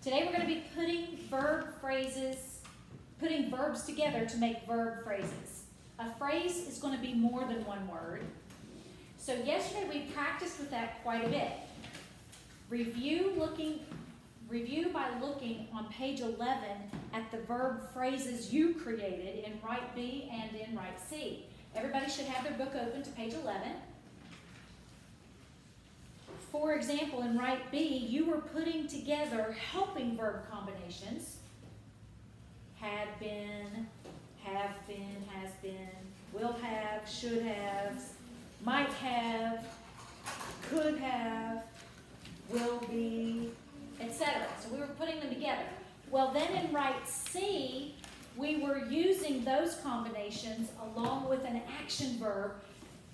Today we're going to be putting putting verbs together to make verb phrases. A phrase is going to be more than one word. So yesterday we practiced with that quite a bit. Review by looking on page 11 at the verb phrases you created in Write B and in Write C. Everybody should have their book open to page 11. For example, in Write B, you were putting together helping verb combinations. Had been, have been, has been, will have, should have, might have, could have, will be, etc. So we were putting them together. Well, then in Write C, we were using those combinations along with an action verb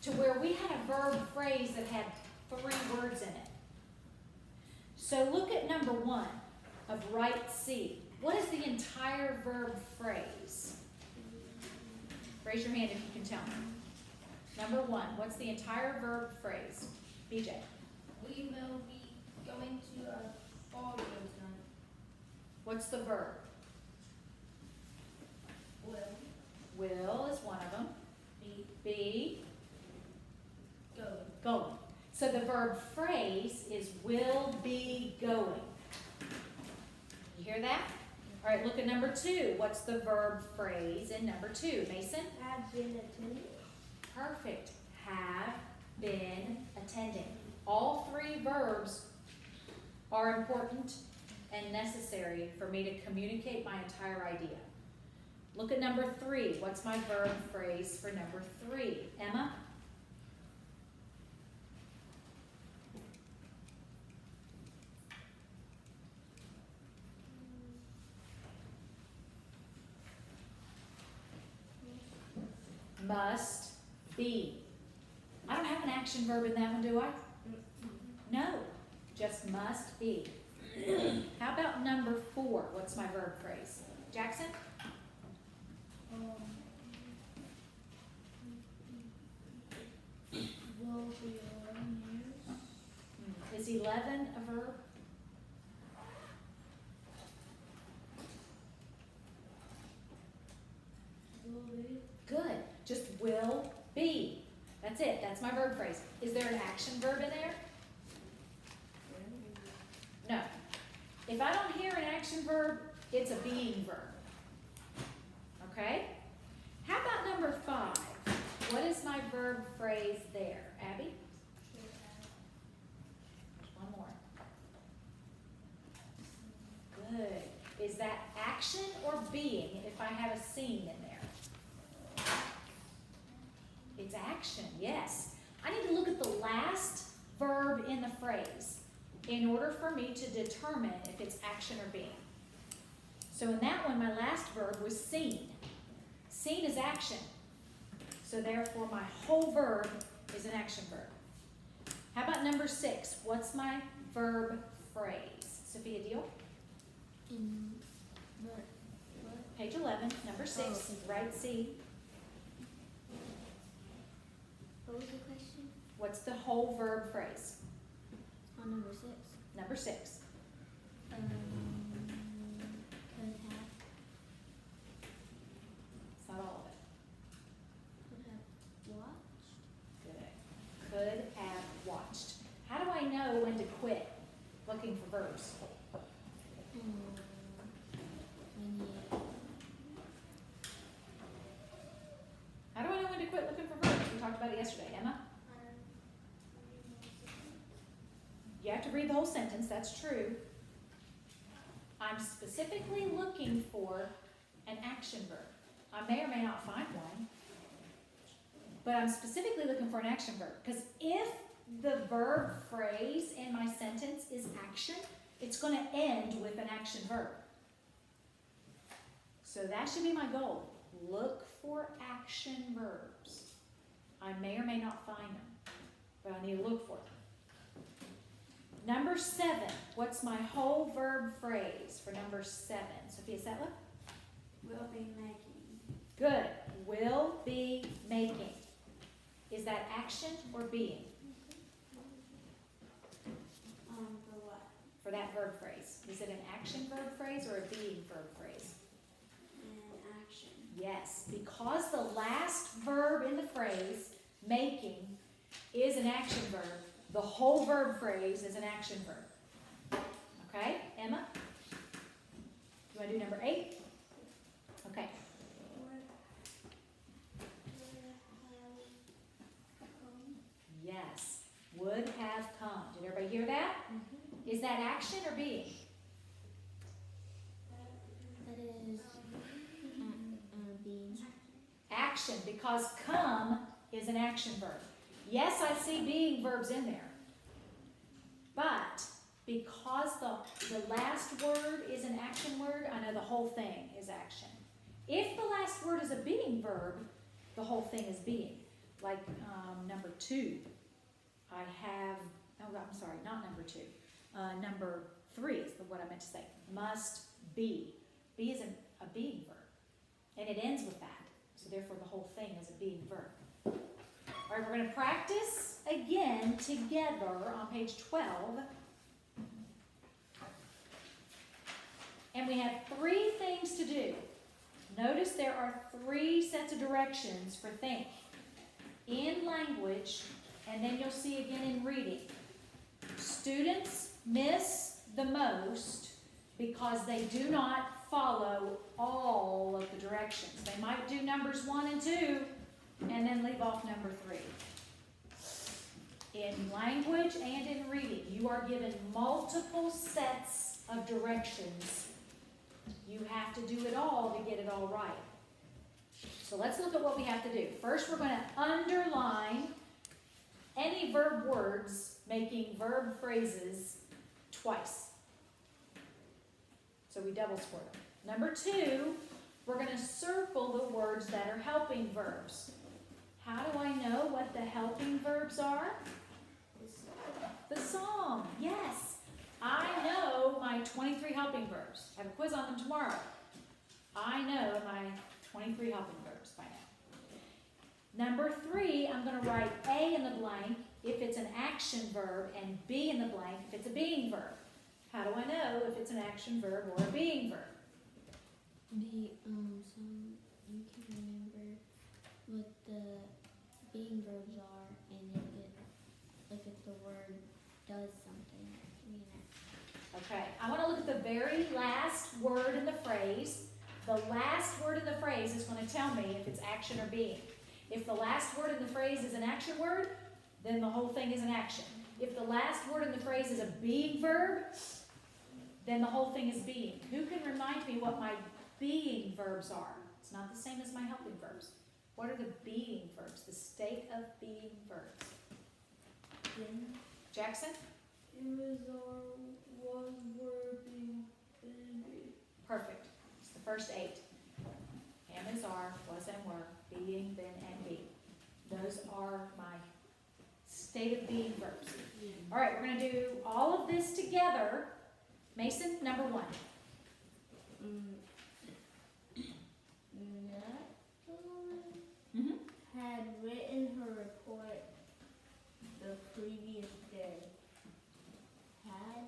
to where we had a verb phrase that had 3 words in it. So look at number 1 of Write C. What is the entire verb phrase? Raise your hand if you can tell me. Number 1, what's the entire verb phrase? BJ. We will be going to a ball game tonight. What's the verb? Will Will is one of them. Be go. going. So the verb phrase is will be going. You hear that? All right, look at number 2. What's the verb phrase in number 2? Mason? Have been attending. Perfect. Have been attending. All 3 verbs are important and necessary for me to communicate my entire idea. Look at number 3. What's my verb phrase for number 3? Emma? Must be. I don't have an action verb in that one, do I? No, just must be. How about number 4? What's my verb phrase? Jackson? Will be 11 years. Is 11 a verb? Will be. Good. Just will be. That's it. That's my verb phrase. Is there an action verb in there? No. If I don't hear an action verb, it's a being verb. Okay? How about number 5? What is my verb phrase there? Abby? One more. Good. Is that action or being if I have a scene in there? It's action, yes. I need to look at the last verb in the phrase in order for me to determine if it's action or being. So in that one, my last verb was seen. Seen is action. So therefore, my whole verb is an action verb. How about number 6? What's my verb phrase? Sophia Deal? Page 11, number 6, Write C. What was the question? What's the whole verb phrase? On number 6. Number 6. Could have. It's not all of it. Could have watched. Good. Could have watched. How do I know when to quit looking for verbs? How do I know when to quit looking for verbs? We talked about it yesterday. Emma? You have to read the whole sentence, that's true. I'm specifically looking for an action verb. I may or may not find one, but I'm specifically looking for an action verb. Because if the verb phrase in my sentence is action, it's going to end with an action verb. So that should be my goal. Look for action verbs. I may or may not find them, but I need to look for them. Number 7, what's my whole verb phrase for number 7? Sophia Setla? Will be making. Good. Will be making. Is that action or being? For what? for that verb phrase? Is it an action verb phrase or a being verb phrase? An action. Yes, because the last verb in the phrase, making, is an action verb, the whole verb phrase is an action verb. Okay, Emma? You want to do number 8? Okay. Yes, would have come. Did everybody hear that? Is that action or being? That is being. Action, because come is an action verb. Yes, I see being verbs in there. But because the last word is an action word, I know the whole thing is action. If the last word is a being verb, the whole thing is being. Like number 2, I have, oh, I'm sorry, not number 2. Number 3 is what I meant to say. Must be. Be is a being verb. And it ends with that. So therefore the whole thing is a being verb. All right, we're going to practice again together on page 12. And we have 3 things to do. Notice there are 3 sets of directions for think. In language, and then you'll see again in reading. Students miss the most because they do not follow all of the directions. They might do numbers 1 and 2 and then leave off number 3. In language and in reading, you are given multiple sets of directions. You have to do it all to get it all right. So let's look at what we have to do. First, we're going to underline any verb words making verb phrases twice. So we double score them. Number 2, we're going to circle the words that are helping verbs. How do I know what the helping verbs are? The song. Yes. I know my 23 helping verbs. I have a quiz on them tomorrow. I know my 23 helping verbs by now. Number 3, I'm going to write A in the blank if it's an action verb and B in the blank if it's a being verb. How do I know if it's an action verb or a being verb? So you can remember what the being verbs are, and if the word does something, Okay, I want to look at the very last word in the phrase. The last word in the phrase is going to tell me if it's action or being. If the last word in the phrase is an action word, then the whole thing is an action. If the last word in the phrase is a being verb, then the whole thing is being. Who can remind me what my being verbs are? It's not the same as my helping verbs. What are the being verbs? The state of being verbs. Jackson? Was, were, being, been, be. Perfect. It's the first 8. Am, is, are, was, and were, being, been, and be. Those are my state of being verbs. All right, we're going to do all of this together. Mason, number 1. Natalie had written her report the previous day. Had.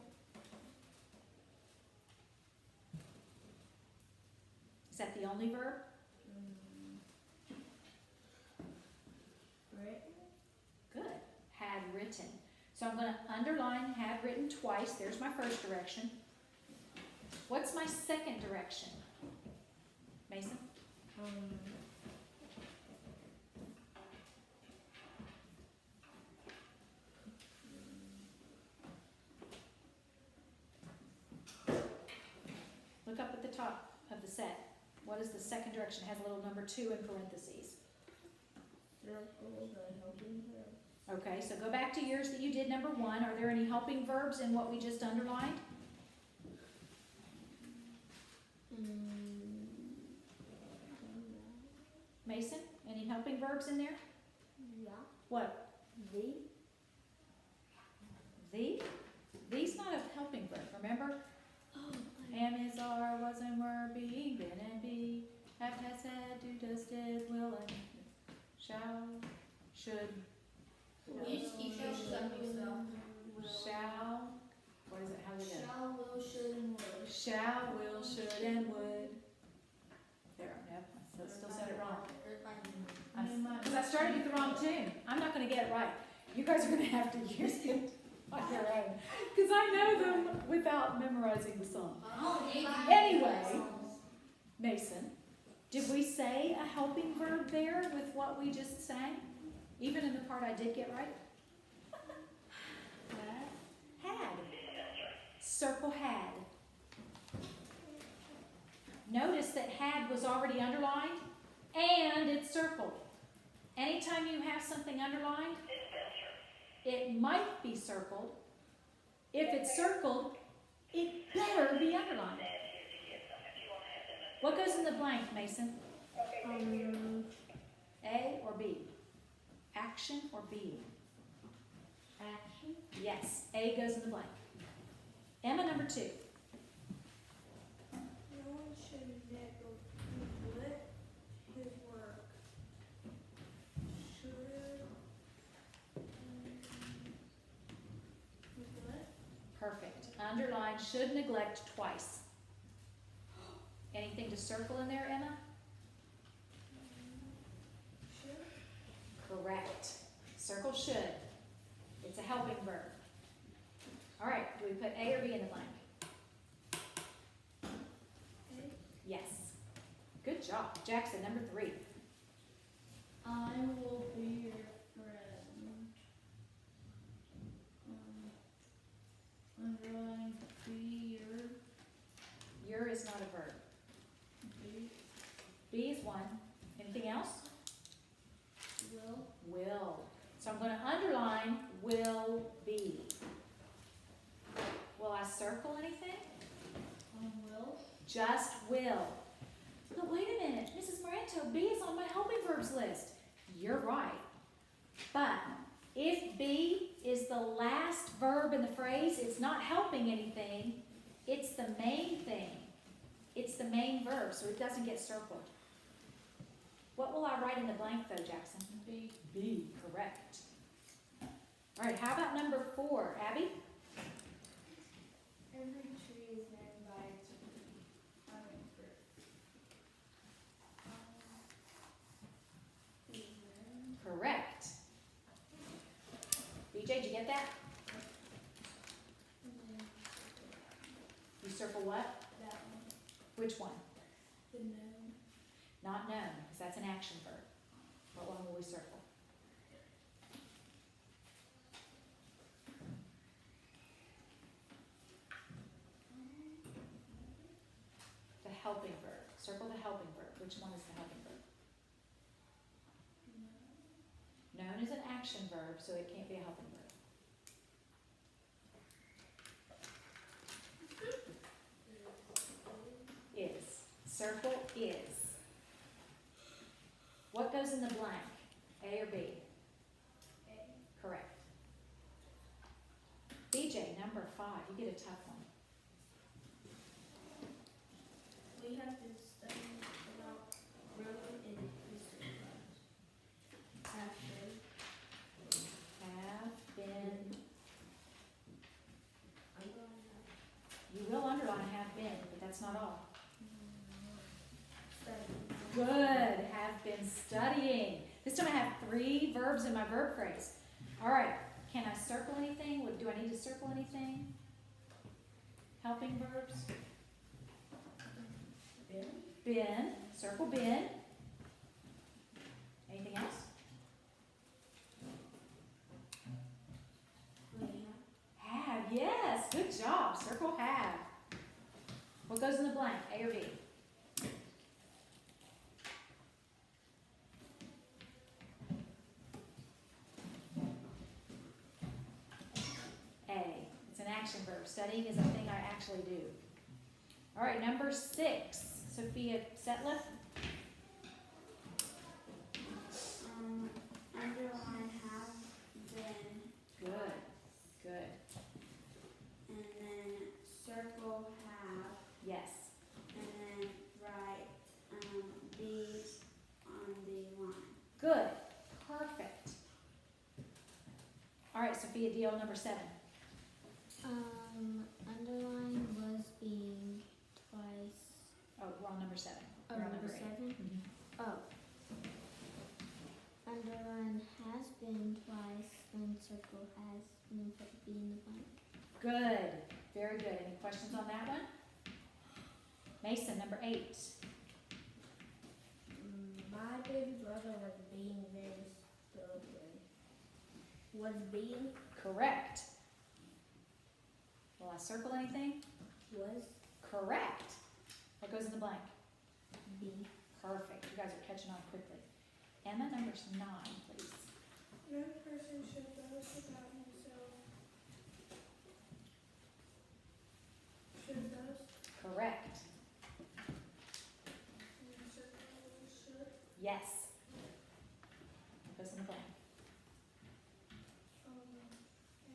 Is that the only verb? Written. Good. Had written. So I'm going to underline had written twice. There's my first direction. What's my second direction? Mason? Look up at the top of the set. What is the second direction? It has a little number 2 in parentheses. Circle the helping verb. Okay, so go back to yours that you did, number 1. Are there any helping verbs in what we just underlined? Mason, any helping verbs in there? Yeah. What? The. The? The's not a helping verb, remember? Oh. Am, is, are, was, and were, being, been, and be, have, has, had, do, does, did, will, and shall, should, You just keep showing something, so. shall, What is it? How is it? Shall, will, should, and would. Shall, will, should, and would. There, nope, I still said it wrong. Because I started with the wrong tune. I'm not gonna get it right. You guys are gonna have to use it on your own. Because I know them without memorizing the song. Anyway, Mason, did we say a helping verb there with what we just sang? Even in the part I did get right? Had. Circle had. Notice that had was already underlined and it's circled. Anytime you have something underlined, it might be circled. If it's circled, it better be underlined. What goes in the blank, Mason? A or B? Action or B? Action. Yes, A goes in the blank. Emma, number 2. No one should neglect his work. Should neglect? Perfect. Underline should neglect twice. Anything to circle in there, Emma? Should. Correct. Circle should. It's a helping verb. All right, do we put A or B in the blank? Okay. Yes. Good job. Jackson, number 3. I will be your friend. Underline be Your is not a verb. be B is one. Anything else? will. Will. So I'm going to underline will be. Will I circle anything? Will. Just will. But wait a minute, Mrs. Moranto, B is on my helping verbs list. You're right. But if B is the last verb in the phrase, it's not helping anything. It's the main thing. It's the main verb, so it doesn't get circled. What will I write in the blank though, Jackson? Be. B, correct. All right, how about number 4, Abby? Every tree is named by its having fruit. Correct. BJ, did you get that? You circle what? That one. Which one? The known. Not known, because that's an action verb. What one will we circle? The helping verb. Circle the helping verb. Which one is the helping verb? Known is an action verb, so it can't be a helping verb. Is. Circle is. What goes in the blank? A or B? A. Correct. BJ, number 5. You get a tough one. We have to study about road and history class. Actually, Have been. I'm going to You will underline have been, but that's not all. study. Good. Have been studying. This time I have 3 verbs in my verb phrase. All right. Can I circle anything? Do I need to circle anything? Helping verbs? Been. Circle been. Anything else? Have. Yes. Good job. Circle have. What goes in the blank? A or B? A. It's an action verb. Studying is a thing I actually do. All right, number 6. Sophia Setliff. Underline have been. Good. Good. And then circle have. Yes. And then write these on the line. Good. Perfect. All right, Sophia, deal number 7. Underline was being twice. Oh, we're on number 7. Oh, We're on number 8. 7? Mhm. Oh. Underline has been twice, and circle has, and then put B in the blank. Good, very good. Any questions on that one? Mason, number 8. My baby brother was being very stupid. Was being? Correct. Will I circle anything? Was Correct. What goes in the blank? B. Perfect. You guys are catching on quickly. Emma, number 9, please. No person should boast about himself. Should boast. Correct. And circle should. Yes. What goes in the blank?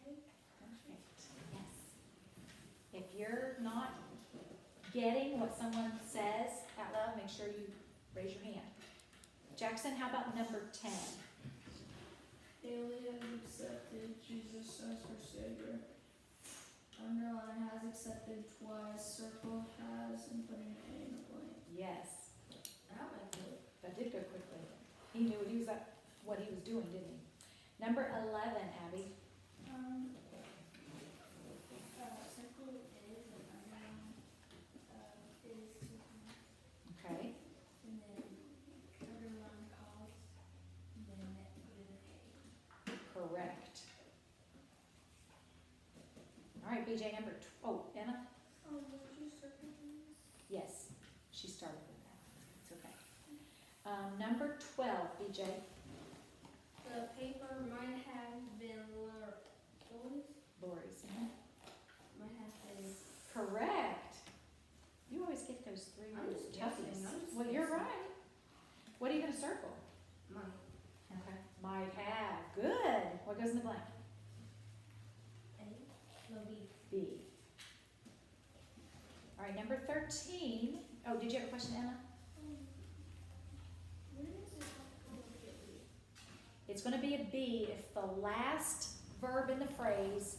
Okay. Perfect. Yes. If you're not getting what someone says out loud, make sure you raise your hand. Jackson, how about number 10? Haley has accepted Jesus as her Savior. Underline has accepted twice. Circle has and put an A in the blank. Yes. That might do it. That did go quickly. He knew what he was doing, didn't he? Number 11, Abby. Circle is and underline is, Okay. and then underline calls, then put an A. Correct. All right, BJ, number Emma? Would you circle these? Yes, she started with that. It's okay. Number 12, BJ. The paper might have been Lori's. might have been. Correct. You always get those 3 I'm little just guessing, toughies. I'm just Well, you're guessing. right. What are you gonna circle? Mine. Okay. Might have. Good. What goes in the blank? A. No, B. B. All right, number 13. Oh, did you have a question, Emma? When is it going to be? It's gonna be a B if the last verb in the phrase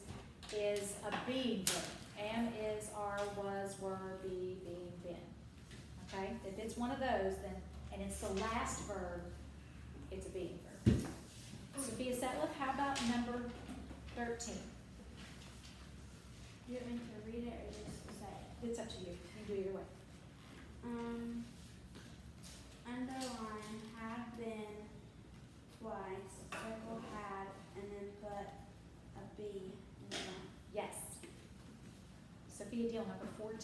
is a being verb. Am, is, are, was, were, be, being, been. Okay? If it's one of those, then, and it's the last verb, it's a being verb. Sophia Setliff, how about number 13? You want me to read it or just say it? It's up to you. You can do either way. Underline have been twice, circle had, and then put a B in the blank. Yes. Sophia Deal, number 14.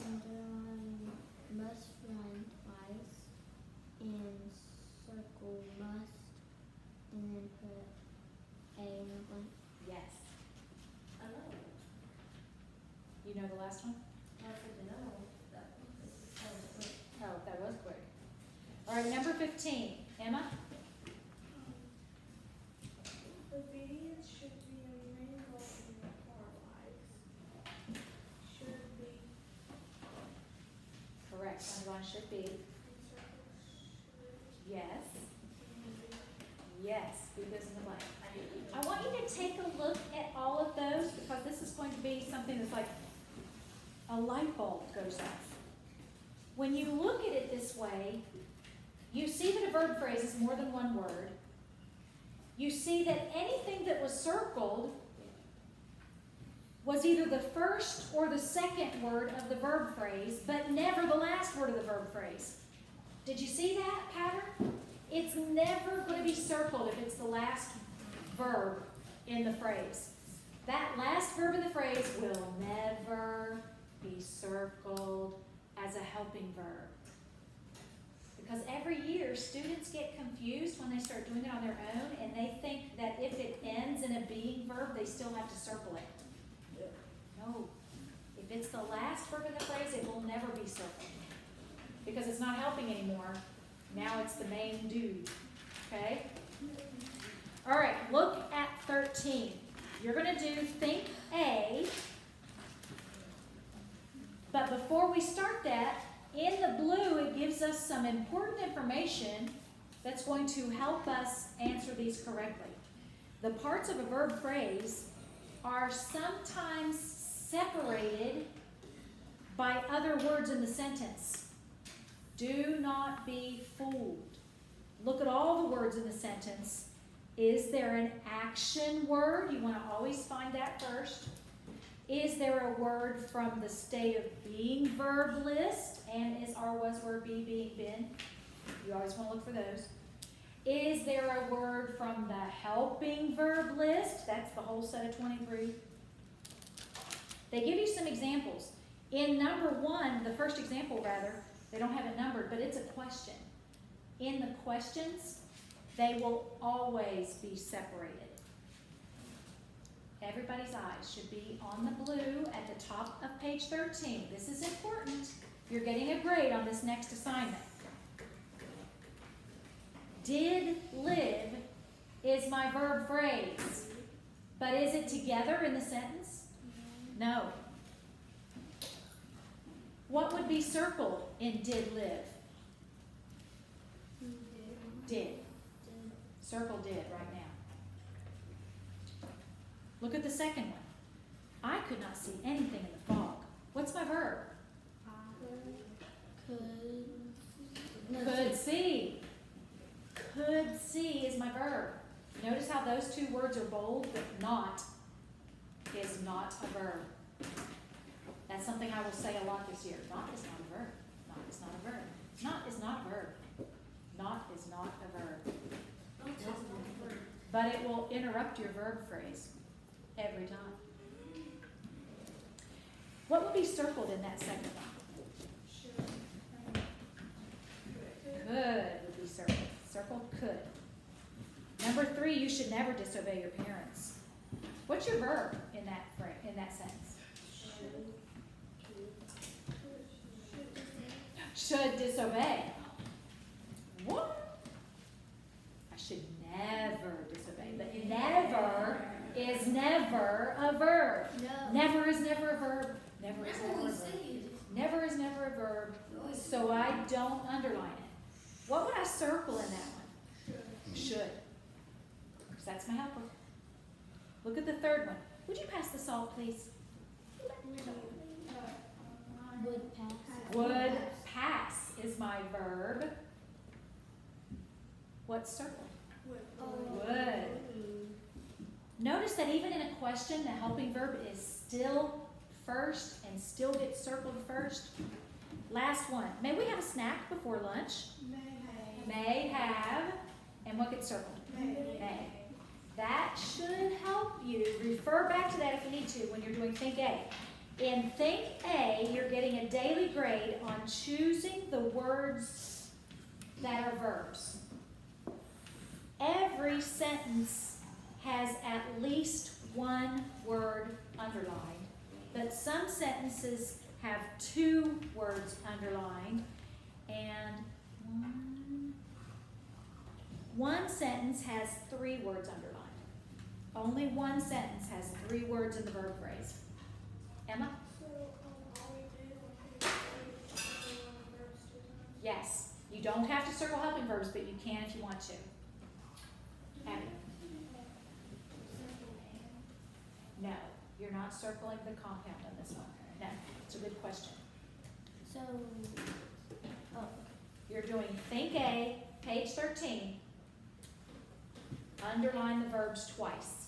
Underline must run twice, and circle must, and then put A in the blank. Yes. I know. You know the last one? I said no. This is so quick. Oh, that was quick. All right, number 15. Emma? Obedience should be a main goal in our lives. Should be. Correct. Underline should be. And circle should. Yes. And be. Yes. Be this in the blank. I want you to take a look at all of those because this is going to be something that's like a light bulb goes off. When you look at it this way, you see that a verb phrase is more than one word. You see that anything that was circled was either the first or the second word of the verb phrase, but never the last word of the verb phrase. Did you see that pattern? It's never going to be circled if it's the last verb in the phrase. That last verb in the phrase will never be circled as a helping verb. Because every year, students get confused when they start doing it on their own, and they think that if it ends in a being verb, they still have to circle it. No. If it's the last verb in the phrase, it will never be circled. Because it's not helping anymore. Now it's the main dude. Okay? All right, look at 13. You're going to do think A. But before we start that, in the blue, it gives us some important information that's going to help us answer these correctly. The parts of a verb phrase are sometimes separated by other words in the sentence. Do not be fooled. Look at all the words in the sentence. Is there an action word? You want to always find that first. Is there a word from the state of being verb list? And is are, was, were, be, being, been? You always want to look for those. Is there a word from the helping verb list? That's the whole set of 23. They give you some examples. In number 1, the first example rather, they don't have it numbered, but it's a question. In the questions, they will always be separated. Everybody's eyes should be on the blue at the top of page 13. This is important. You're getting a grade on this next assignment. Did live is my verb phrase, but is it together in the sentence? No. What would be circled in did live? Did. Circle did right now. Look at the second one. I could not see anything in the fog. What's my verb? Could see. Could see is my verb. Notice how those two words are bold, but not is not a verb. That's something I will say a lot this year. Not is not a verb. Not is not a verb. Not is not a verb. Not is not a verb. But it will interrupt your verb phrase every time. What would be circled in that second one? Could would be circled. Circle could. Number 3, you should never disobey your parents. What's your verb in that sentence? Should disobey. What? I should never disobey. But never is never a verb. No. Never is never a verb. Never is never a verb. Never is never a verb. So I don't underline it. What would I circle in that one? Should. Because that's my helper. Look at the third one. Would you pass the salt, please? Would pass. Would pass is my verb. What's circled? Would. Notice that even in a question, the helping verb is still first and still gets circled first. Last one. May we have a snack before lunch? May have. And what gets circled? May. That should help you. Refer back to that if you need to when you're doing Think A. In Think A, you're getting a daily grade on choosing the words that are verbs. Every sentence has at least one word underlined, but some sentences have 2 words underlined, and one sentence has 3 words underlined. Only one sentence has 3 words in the verb phrase. Emma? Yes. You don't have to circle helping verbs, but you can if you want to. Abby? No. You're not circling the compound on this one. No. It's a good question. So, You're doing Think A, page 13. Underline the verbs twice.